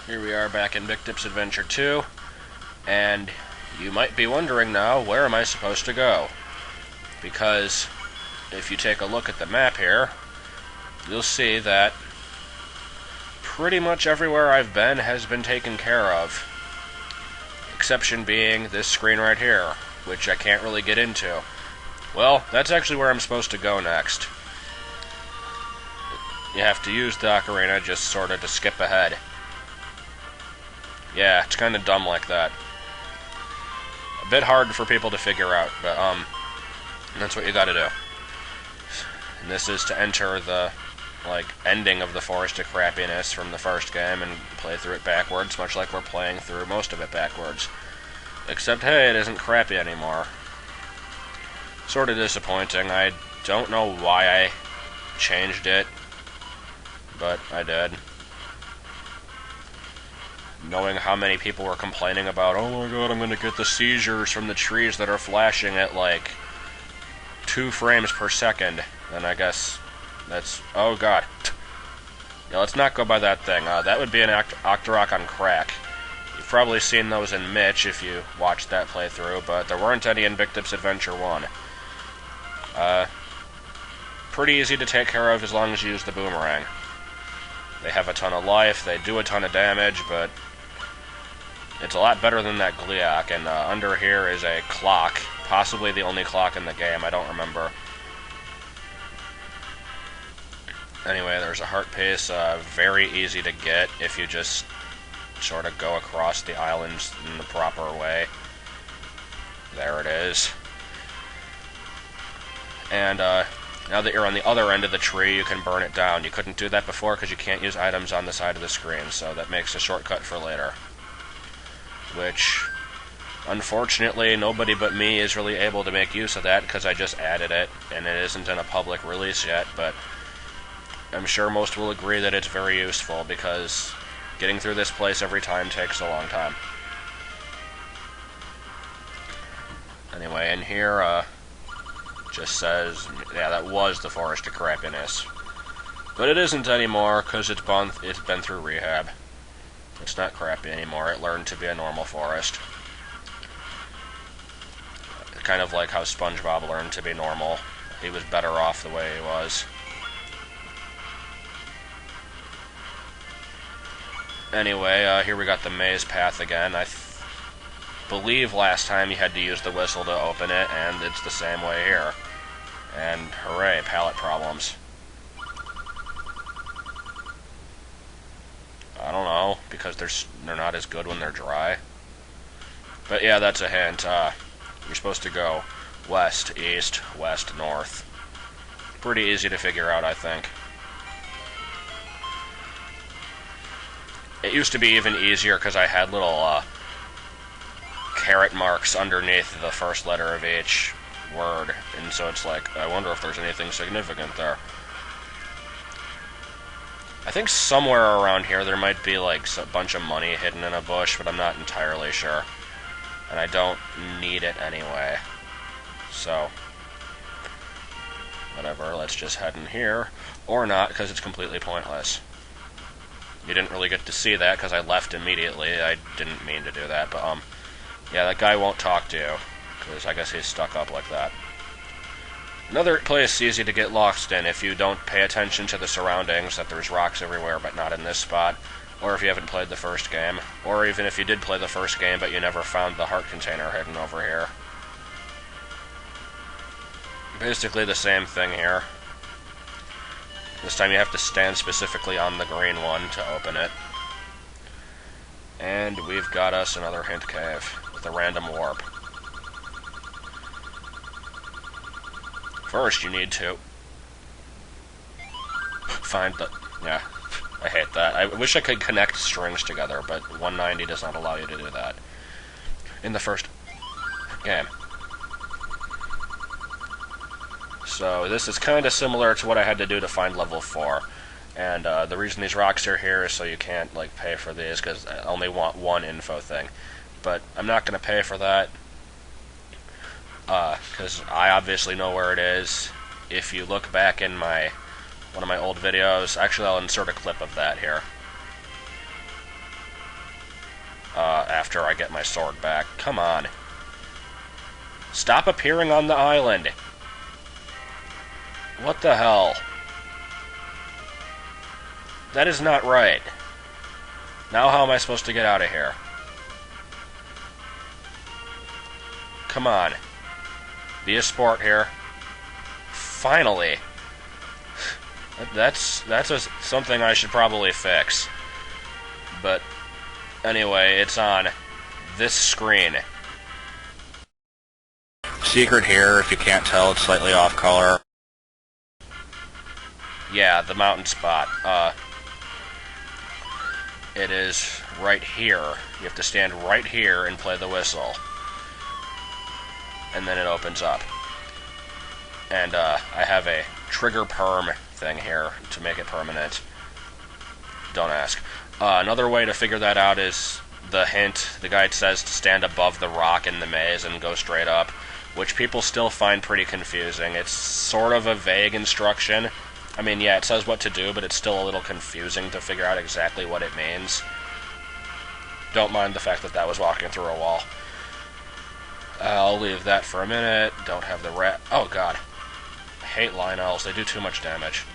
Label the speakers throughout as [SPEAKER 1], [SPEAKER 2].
[SPEAKER 1] Here we are back in Bikdip's Adventure 2, and you might be wondering now, where am I supposed to go? Because if you take a look at the map here, you'll see that pretty much everywhere I've been has been taken care of. Exception being this screen right here, which I can't really get into. Well, that's actually where I'm supposed to go next. You have to use the ocarina just sort of to skip ahead. Yeah, it's kind of dumb like that. A bit hard for people to figure out, but that's what you gotta do. And this is to enter the, ending of the Forest of Crapiness from the first game and play through it backwards, much like we're playing through most of it backwards. Except, hey, it isn't crappy anymore. Sort of disappointing. I don't know why I changed it, but I did. Knowing how many people were complaining about, oh my god, I'm gonna get the seizures from the trees that are flashing at 2 frames per second, then I guess that's, oh god. Yeah, let's not go by that thing. That would be an Octorok on crack. You've probably seen those in Mitch if you watched that playthrough, but there weren't any in Bikdip's Adventure 1. Pretty easy to take care of as long as you use the boomerang. They have a ton of life, they do a ton of damage, but it's a lot better than that Gliok, and under here is a clock, possibly the only clock in the game, I don't remember. Anyway, there's a heart piece, very easy to get if you just sort of go across the islands in the proper way. There it is. And now that you're on the other end of the tree, you can burn it down. You couldn't do that before because you can't use items on the side of the screen, so that makes a shortcut for later. Which, unfortunately, nobody but me is really able to make use of that because I just added it, and it isn't in a public release yet, but I'm sure most will agree that it's very useful because getting through this place every time takes a long time. Anyway, in here, just says, yeah, that was the Forest of Crapiness. But it isn't anymore, because it's been through rehab. It's not crappy anymore, it learned to be a normal forest. Kind of like how SpongeBob learned to be normal. He was better off the way he was. Anyway, here we got the maze path again. I believe last time you had to use the whistle to open it, and it's the same way here. And hooray, palette problems. I don't know, because they're not as good when they're dry. But yeah, that's a hint. You're supposed to go west, east, west, north. Pretty easy to figure out, I think. It used to be even easier because I had little caret marks underneath the first letter of each word, and so it's like, I wonder if there's anything significant there. I think somewhere around here there might be a bunch of money hidden in a bush, but I'm not entirely sure. And I don't need it anyway. So, whatever, let's just head in here. Or not, because it's completely pointless. You didn't really get to see that because I left immediately. I didn't mean to do that, but yeah, that guy won't talk to you, because I guess he's stuck up like that. Another place easy to get lost in if you don't pay attention to the surroundings, that there's rocks everywhere but not in this spot, or if you haven't played the first game, or even if you did play the first game but you never found the heart container hidden over here. Basically the same thing here. This time you have to stand specifically on the green one to open it. And we've got us another hint cave with a random warp. First, you need to find the... yeah, I hate that. I wish I could connect strings together, but 190 does not allow you to do that in the first game. So this is kind of similar to what I had to do to find level 4. And the reason these rocks are here is so you can't pay for these, because I only want one info thing. But I'm not going to pay for that, because I obviously know where it is. If you look back in one of my old videos, actually I'll insert a clip of that here. after I get my sword back. Come on. Stop appearing on the island. What the hell? That is not right. Now how am I supposed to get out of here? Come on. Be a sport here. Finally. That's something I should probably fix. But anyway, it's on this screen.
[SPEAKER 2] Secret here, if you can't tell, it's slightly off color.
[SPEAKER 1] Yeah, the mountain spot. It is right here. You have to stand right here and play the whistle. And then it opens up. And I have a trigger perm thing here to make it permanent. Don't ask. Another way to figure that out is the hint. The guide says to stand above the rock in the maze and go straight up, which people still find pretty confusing. It's sort of a vague instruction. I mean, yeah, it says what to do, but it's still a little confusing to figure out exactly what it means. Don't mind the fact that that was walking through a wall. I'll leave that for a minute. Don't have the rat. Oh, God. I hate Lionels. They do too much damage.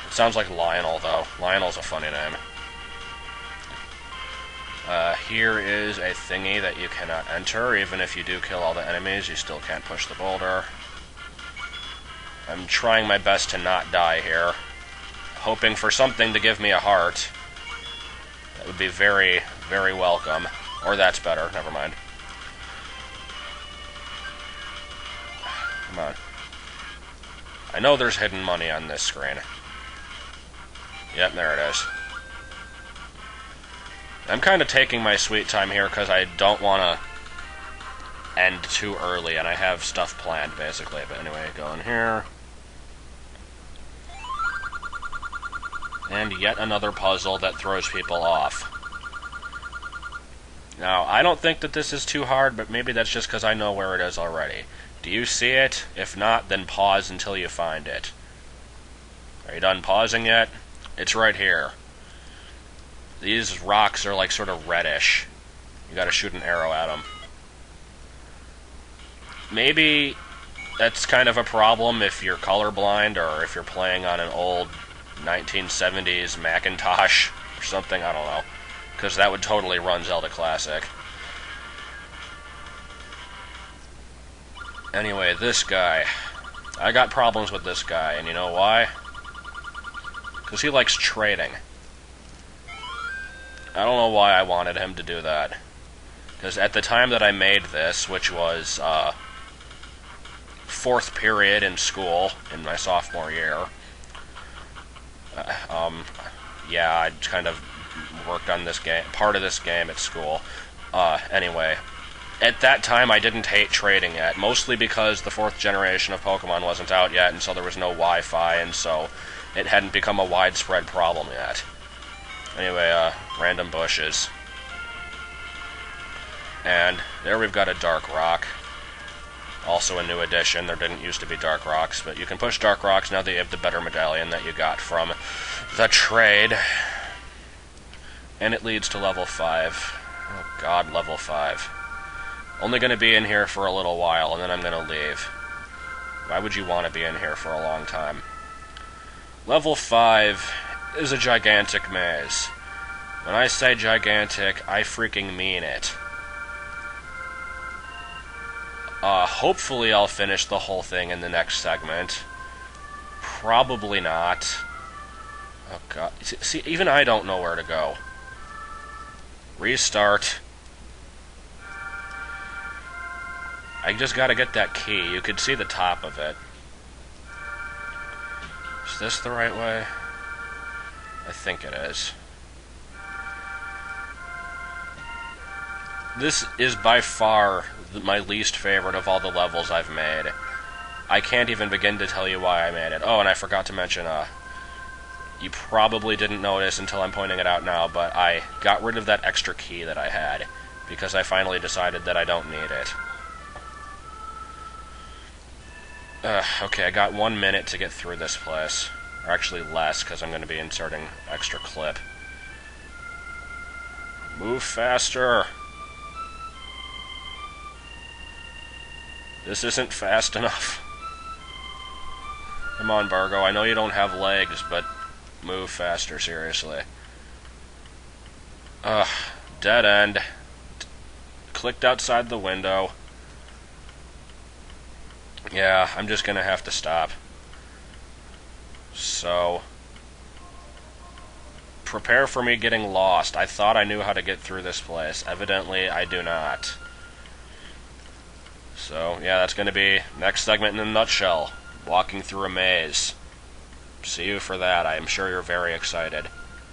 [SPEAKER 1] It sounds like Lionel, though. Lionel's a funny name. Here is a thingy that you cannot enter. Even if you do kill all the enemies, you still can't push the boulder. I'm trying my best to not die here. Hoping for something to give me a heart. That would be very, very welcome. Or that's better. Never mind. Come on. I know there's hidden money on this screen. Yep, there it is. I'm kind of taking my sweet time here because I don't want to end too early, and I have stuff planned, basically. But anyway, go in here. And yet another puzzle that throws people off. Now, I don't think that this is too hard, but maybe that's just because I know where it is already. Do you see it? If not, then pause until you find it. Are you done pausing yet? It's right here. These rocks are like sort of reddish. You gotta shoot an arrow at them. Maybe that's kind of a problem if you're colorblind or if you're playing on an old 1970s Macintosh or something, I don't know. Because that would totally run Zelda Classic. Anyway, this guy. I got problems with this guy, and you know why? Because he likes trading. I don't know why I wanted him to do that. Because at the time that I made this, which was 4th period in school, in my sophomore year, yeah, I kind of worked on this game, part of this game at school. Anyway, at that time I didn't hate trading yet, mostly because the 4th generation of Pokemon wasn't out yet, and so there was no Wi-Fi, and so it hadn't become a widespread problem yet. Anyway, random bushes. And there we've got a Dark Rock. Also a new addition. There didn't used to be Dark Rocks, but you can push Dark Rocks now that you have the better medallion that you got from the trade. And it leads to level 5. Oh god, level 5. Only going to be in here for a little while, and then I'm going to leave. Why would you want to be in here for a long time? Level 5 is a gigantic maze. When I say gigantic, I freaking mean it. Hopefully I'll finish the whole thing in the next segment. Probably not. Oh god. See, even I don't know where to go. Restart. I just gotta get that key. You could see the top of it. Is this the right way? I think it is. This is by far my least favorite of all the levels I've made. I can't even begin to tell you why I made it. Oh, and I forgot to mention, you probably didn't notice until I'm pointing it out now, but I got rid of that extra key that I had, because I finally decided that I don't need it. Okay, I got 1 minute to get through this place. Or actually less, because I'm going to be inserting extra clip. Move faster. This isn't fast enough. Come on, Bargo. I know you don't have legs, but move faster, seriously. Ugh. Dead end. Clicked outside the window. Yeah, I'm just gonna have to stop. So, prepare for me getting lost. I thought I knew how to get through this place. Evidently, I do not. So, yeah, that's gonna be next segment in a nutshell. Walking through a maze. See you for that. I am sure you're very excited.